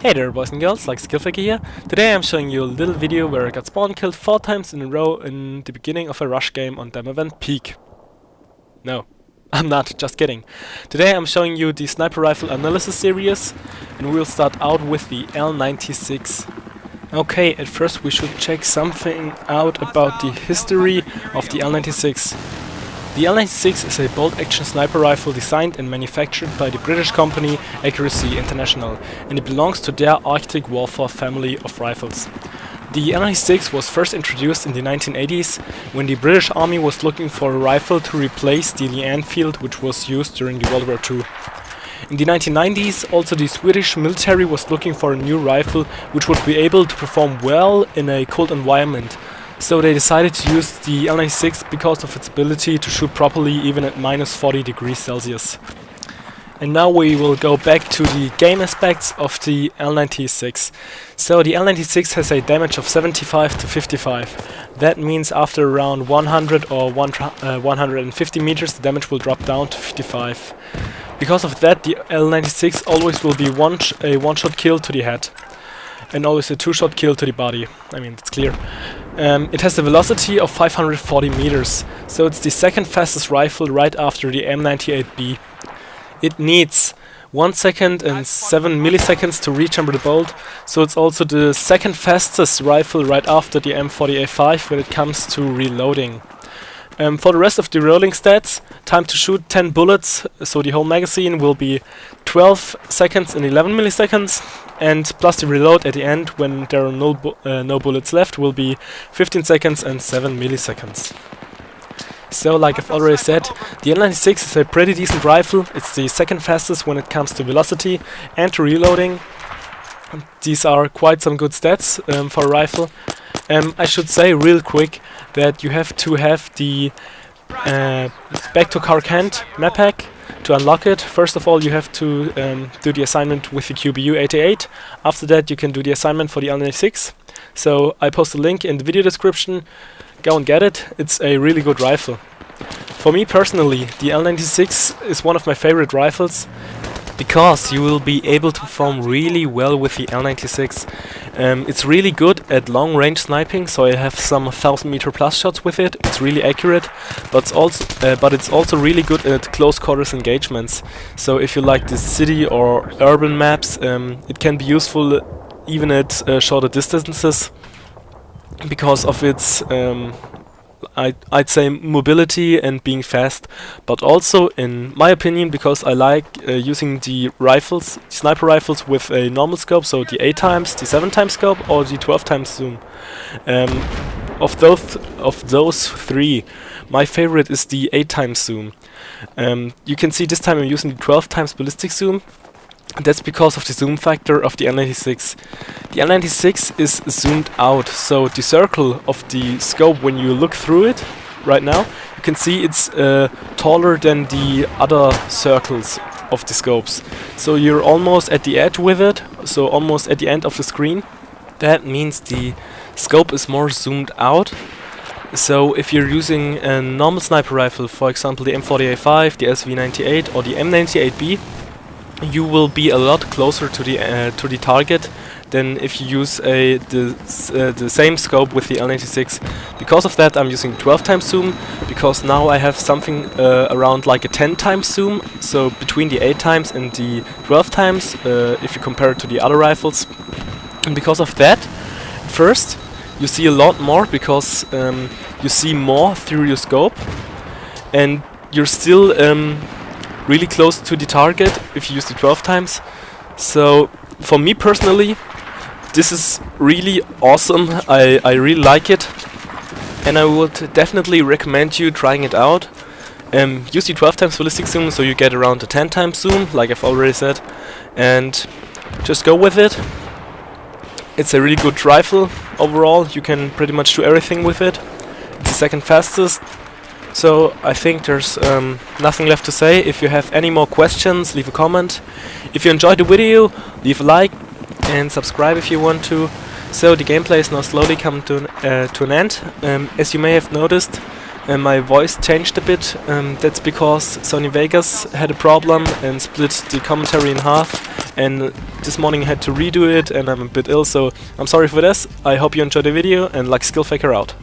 Hey there boys and girls, like Skillfaker here. Today I'm showing you a little video where I got spawn killed 4 times in a row in the beginning of a rush game on Demo Event Peak. No, I'm not, just kidding. Today I'm showing you the sniper rifle analysis series and we'll start out with the L96. Okay, at first we should check something out about the history of the L96. The L96 is a bolt-action sniper rifle designed and manufactured by the British company Accuracy International, and it belongs to their Arctic Warfare family of rifles. The L96 was first introduced in the 1980s, when the British Army was looking for a rifle to replace the Lee Enfield, which was used during the World War II. In the 1990s, also the Swedish military was looking for a new rifle which would be able to perform well in a cold environment. So they decided to use the L96 because of its ability to shoot properly even at minus 40 degrees Celsius. And now we will go back to the game aspects of the L96. So the L96 has a damage of 75 to 55. That means after around 100 or 150 meters the damage will drop down to 55. Because of that, the L96 always will be a one-shot kill to the head. And always a two-shot kill to the body. I mean, it's clear. It has a velocity of 540 meters, so it's the second fastest rifle right after the M98B. It needs 1 second and 7 milliseconds to rechamber the bolt, so it's also the second fastest rifle right after the M40A5 when it comes to reloading. For the rest of the reloading stats, time to shoot 10 bullets, so the whole magazine will be 12 seconds and 11 milliseconds, and plus the reload at the end when there are no bullets left will be 15 seconds and 7 milliseconds. So, like I've already said, the L96 is a pretty decent rifle. It's the second fastest when it comes to velocity and to reloading. These are quite some good stats for a rifle. I should say real quick that you have to have the Back to Carcant map pack to unlock it. First of all, you have to do the assignment with the QBU 88. After that, you can do the assignment for the L96. So I post a link in the video description. Go and get it. It's a really good rifle. For me personally, the L96 is one of my favorite rifles because you will be able to perform really well with the L96. It's really good at long range sniping, so I have some 1000 meter plus shots with it. It's really accurate, but it's also really good at close quarters engagements. So if you like the city or urban maps, it can be useful even at shorter distances because of its I'd say mobility and being fast, but also, in my opinion, because I like using the sniper rifles with a normal scope, so the 8 times, the 7 times scope, or the 12 times zoom. Of those three, my favorite is the 8 times zoom. You can see this time I'm using the 12 times ballistic zoom. That's because of the zoom factor of the L96. The L96 is zoomed out, so the circle of the scope, when you look through it right now, you can see it's taller than the other circles of the scopes. So you're almost at the edge with it, so almost at the end of the screen. That means the scope is more zoomed out. So if you're using a normal sniper rifle, for example the M40A5, the SV98 or the M98B, you will be a lot closer to the target than if you use the same scope with the L96. Because of that, I'm using 12 times zoom, because now I have something around like a 10 times zoom, so between the 8 times and the 12 times, if you compare it to the other rifles. And because of that, first, you see a lot more, because you see more through your scope, and you're still really close to the target if you use the 12 times. So for me personally, this is really awesome. I really like it, and I would definitely recommend you trying it out. Use the 12 times ballistic zoom, so you get around a 10 times zoom, like I've already said, and just go with it. It's a really good rifle overall. You can pretty much do everything with it. It's the second fastest. So I think there's nothing left to say. If you have any more questions, leave a comment. If you enjoyed the video, leave a like and subscribe if you want to. So the gameplay is now slowly coming to an end. As you may have noticed, and my voice changed a bit. That's because Sony Vegas had a problem and split the commentary in half, and this morning I had to redo it and I'm a bit ill, so I'm sorry for this. I hope you enjoyed the video, and like Skillfaker out.